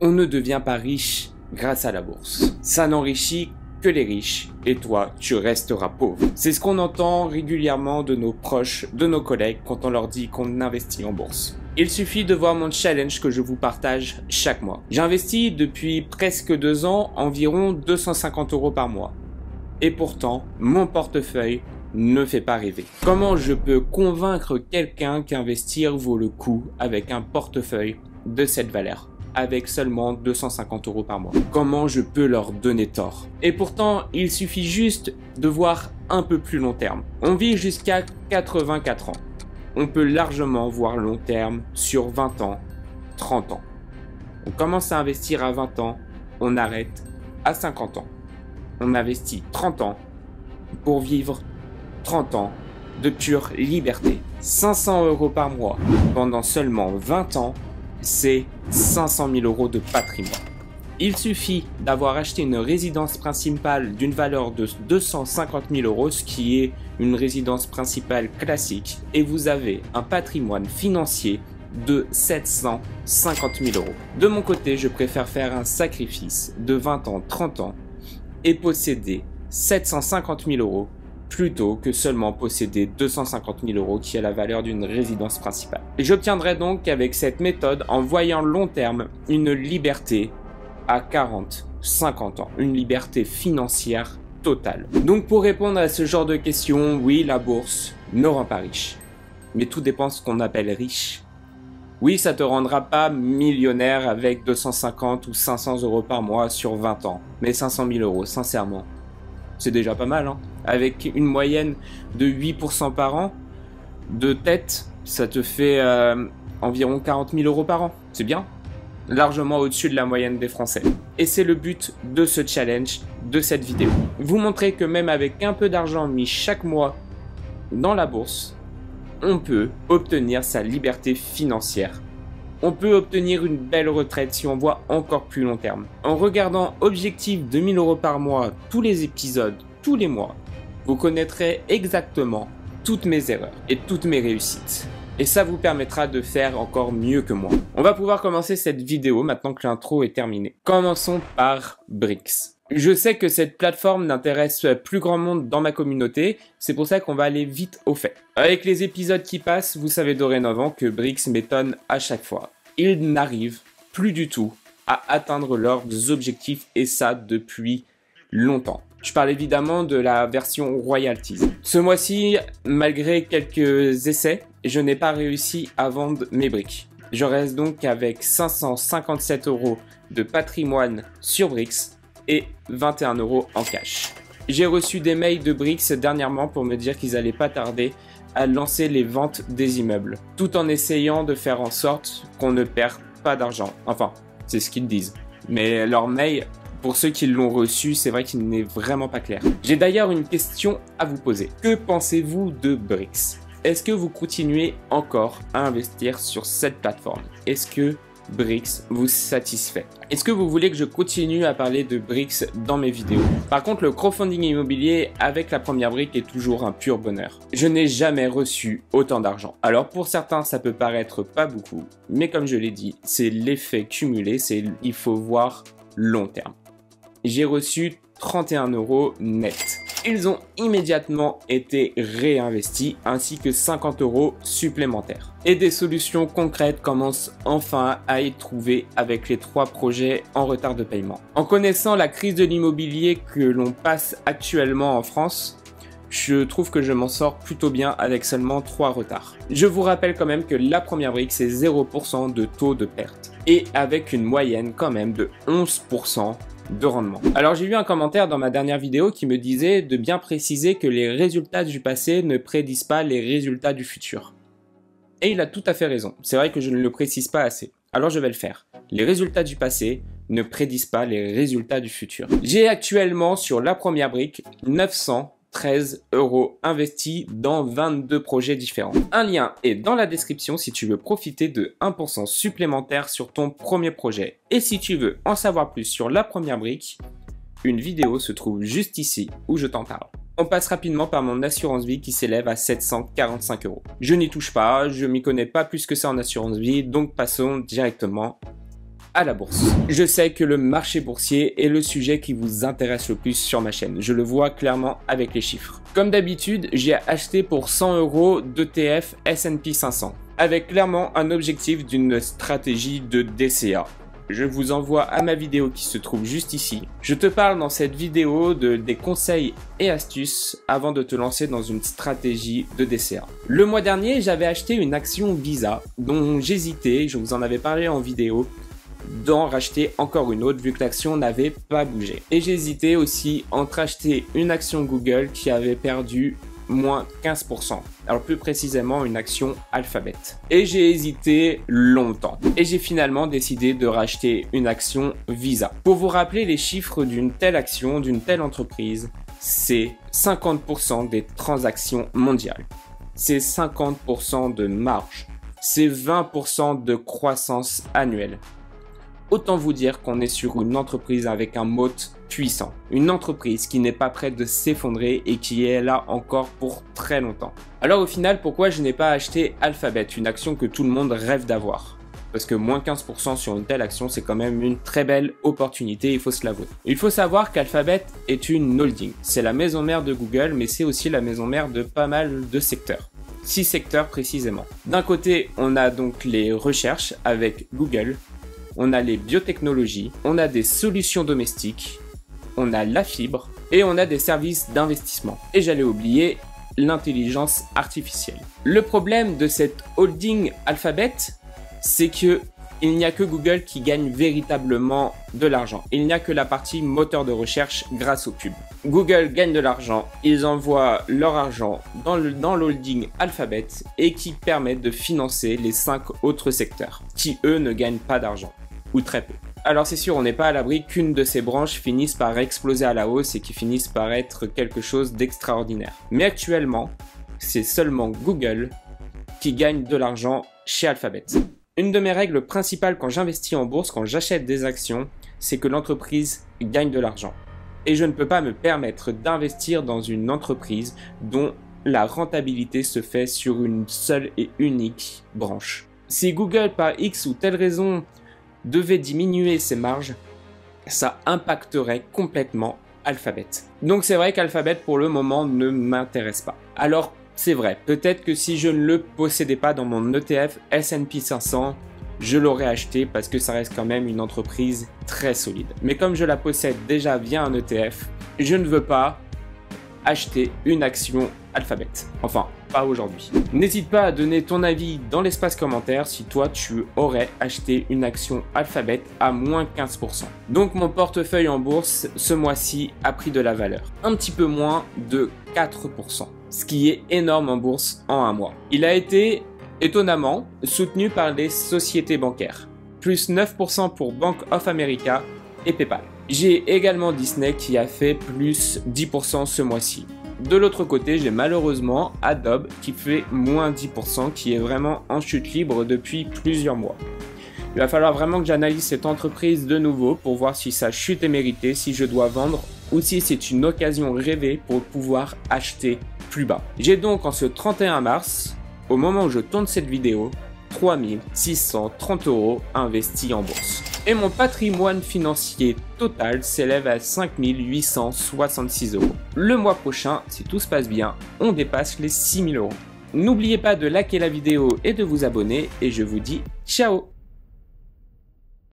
On ne devient pas riche grâce à la bourse. Ça n'enrichit que les riches et toi, tu resteras pauvre. C'est ce qu'on entend régulièrement de nos proches, de nos collègues quand on leur dit qu'on investit en bourse. Il suffit de voir mon challenge que je vous partage chaque mois. J'investis depuis presque 2 ans environ 250 € par mois. Et pourtant, mon portefeuille ne fait pas rêver. Comment je peux convaincre quelqu'un qu'investir vaut le coup avec un portefeuille de cette valeur, avec seulement 250 € par mois? Comment je peux leur donner tort? Et pourtant, il suffit juste de voir un peu plus long terme. On vit jusqu'à 84 ans. On peut largement voir long terme sur 20 ans, 30 ans. On commence à investir à 20 ans, on arrête à 50 ans. On investit 30 ans pour vivre 30 ans de pure liberté. 500 € par mois pendant seulement 20 ans, c'est 500 000 € de patrimoine. Il suffit d'avoir acheté une résidence principale d'une valeur de 250 000 €, ce qui est une résidence principale classique, et vous avez un patrimoine financier de 750 000 €. De mon côté, je préfère faire un sacrifice de 20 ans, 30 ans et posséder 750 000 € plutôt que seulement posséder 250 000 € qui est la valeur d'une résidence principale. J'obtiendrai donc avec cette méthode, en voyant long terme, une liberté à 40, 50 ans, une liberté financière totale. Donc pour répondre à ce genre de questions, oui, la bourse ne rend pas riche, mais tout dépend de ce qu'on appelle riche. Oui, ça te rendra pas millionnaire avec 250 ou 500 € par mois sur 20 ans, mais 500 000 €, sincèrement, c'est déjà pas mal, hein. Avec une moyenne de 8% par an, de tête, ça te fait environ 40 000 € par an. C'est bien, largement au-dessus de la moyenne des Français. Et c'est le but de ce challenge, de cette vidéo. Vous montrer que même avec un peu d'argent mis chaque mois dans la bourse, on peut obtenir sa liberté financière. On peut obtenir une belle retraite si on voit encore plus long terme. En regardant Objectif 2000 € par mois, tous les épisodes, tous les mois, vous connaîtrez exactement toutes mes erreurs et toutes mes réussites. Et ça vous permettra de faire encore mieux que moi. On va pouvoir commencer cette vidéo maintenant que l'intro est terminée. Commençons par Brix. Je sais que cette plateforme n'intéresse plus grand monde dans ma communauté, c'est pour ça qu'on va aller vite au fait. Avec les épisodes qui passent, vous savez dorénavant que Brix m'étonne à chaque fois. Ils n'arrivent plus du tout à atteindre leurs objectifs et ça depuis longtemps. Je parle évidemment de la version Royalties. Ce mois-ci, malgré quelques essais, je n'ai pas réussi à vendre mes briques. Je reste donc avec 557 € de patrimoine sur Brix et 21 € en cash. J'ai reçu des mails de Brix dernièrement pour me dire qu'ils n'allaient pas tarder à lancer les ventes des immeubles, tout en essayant de faire en sorte qu'on ne perd pas d'argent. Enfin, c'est ce qu'ils disent. Mais leur mail, pour ceux qui l'ont reçu, c'est vrai qu'il n'est vraiment pas clair. J'ai d'ailleurs une question à vous poser. Que pensez-vous de Brix? Est-ce que vous continuez encore à investir sur cette plateforme? Est-ce que Brix vous satisfait? Est-ce que vous voulez que je continue à parler de Brix dans mes vidéos? Par contre, le crowdfunding immobilier avec la première brique est toujours un pur bonheur. Je n'ai jamais reçu autant d'argent. Alors pour certains, ça peut paraître pas beaucoup, mais comme je l'ai dit, c'est l'effet cumulé, il faut voir long terme. J'ai reçu 31 € net. Ils ont immédiatement été réinvestis ainsi que 50 € supplémentaires. Et des solutions concrètes commencent enfin à être trouvées avec les 3 projets en retard de paiement. En connaissant la crise de l'immobilier que l'on passe actuellement en France, je trouve que je m'en sors plutôt bien avec seulement 3 retards. Je vous rappelle quand même que la première brique c'est 0% de taux de perte et avec une moyenne quand même de 11% de rendement. Alors j'ai eu un commentaire dans ma dernière vidéo qui me disait de bien préciser que les résultats du passé ne prédisent pas les résultats du futur. Et il a tout à fait raison. C'est vrai que je ne le précise pas assez. Alors je vais le faire. Les résultats du passé ne prédisent pas les résultats du futur. J'ai actuellement sur la première brique 913 € investis dans 22 projets différents. Un lien est dans la description si tu veux profiter de 1% supplémentaire sur ton premier projet. Et si tu veux en savoir plus sur la première brique, une vidéo se trouve juste ici où je t'en parle. On passe rapidement par mon assurance vie qui s'élève à 745 €. Je n'y touche pas, je m'y connais pas plus que ça en assurance vie, donc passons directement à la bourse. Je sais que le marché boursier est le sujet qui vous intéresse le plus sur ma chaîne. Je le vois clairement avec les chiffres. Comme d'habitude, j'ai acheté pour 100 € d'ETF S&P 500, avec clairement un objectif d'une stratégie de DCA. Je vous envoie à ma vidéo qui se trouve juste ici. Je te parle dans cette vidéo des conseils et astuces avant de te lancer dans une stratégie de DCA. Le mois dernier, j'avais acheté une action Visa dont j'hésitais, je vous en avais parlé en vidéo, d'en racheter encore une autre vu que l'action n'avait pas bougé. Et j'hésitais aussi entre acheter une action Google qui avait perdu moins 15%. Alors plus précisément une action Alphabet. Et j'ai hésité longtemps. Et j'ai finalement décidé de racheter une action Visa. Pour vous rappeler les chiffres d'une telle action, d'une telle entreprise, c'est 50% des transactions mondiales. C'est 50% de marge. C'est 20% de croissance annuelle. Autant vous dire qu'on est sur une entreprise avec un moat puissant. Une entreprise qui n'est pas prête de s'effondrer et qui est là encore pour très longtemps. Alors au final, pourquoi je n'ai pas acheté Alphabet, une action que tout le monde rêve d'avoir? Parce que moins 15% sur une telle action, c'est quand même une très belle opportunité, il faut se l'avouer. Il faut savoir qu'Alphabet est une holding. C'est la maison mère de Google, mais c'est aussi la maison mère de pas mal de secteurs. 6 secteurs précisément. D'un côté, on a donc les recherches avec Google. On a les biotechnologies, on a des solutions domestiques, on a la fibre et on a des services d'investissement. Et j'allais oublier l'intelligence artificielle. Le problème de cette holding Alphabet, c'est que il n'y a que Google qui gagne véritablement de l'argent. Il n'y a que la partie moteur de recherche grâce au pub. Google gagne de l'argent, ils envoient leur argent dans l'holding Alphabet et qui permettent de financer les 5 autres secteurs qui eux ne gagnent pas d'argent. Ou très peu. Alors c'est sûr, on n'est pas à l'abri qu'une de ces branches finisse par exploser à la hausse et qui finisse par être quelque chose d'extraordinaire. Mais actuellement, c'est seulement Google qui gagne de l'argent chez Alphabet. Une de mes règles principales quand j'investis en bourse, quand j'achète des actions, c'est que l'entreprise gagne de l'argent. Et je ne peux pas me permettre d'investir dans une entreprise dont la rentabilité se fait sur une seule et unique branche. Si Google, par X ou telle raison, devait diminuer ses marges, ça impacterait complètement Alphabet. Donc c'est vrai qu'Alphabet pour le moment ne m'intéresse pas. Alors c'est vrai, peut-être que si je ne le possédais pas dans mon ETF S&P 500, je l'aurais acheté parce que ça reste quand même une entreprise très solide. Mais comme je la possède déjà via un ETF, je ne veux pas acheter une action Alphabet. Enfin, pas aujourd'hui. N'hésite pas à donner ton avis dans l'espace commentaire si toi tu aurais acheté une action Alphabet à moins 15%. Donc mon portefeuille en bourse ce mois-ci a pris de la valeur. Un petit peu moins de 4%. Ce qui est énorme en bourse en un mois. Il a été étonnamment soutenu par les sociétés bancaires. Plus 9% pour Bank of America et PayPal. J'ai également Disney qui a fait plus 10% ce mois-ci. De l'autre côté, j'ai malheureusement Adobe qui fait moins 10%, qui est vraiment en chute libre depuis plusieurs mois. Il va falloir vraiment que j'analyse cette entreprise de nouveau pour voir si sa chute est méritée, si je dois vendre ou si c'est une occasion rêvée pour pouvoir acheter plus bas. J'ai donc en ce 31 mars, au moment où je tourne cette vidéo, 3 630 € investis en bourse. Et mon patrimoine financier total s'élève à 5 866 €. Le mois prochain, si tout se passe bien, on dépasse les 6 000 €. N'oubliez pas de liker la vidéo et de vous abonner et je vous dis ciao!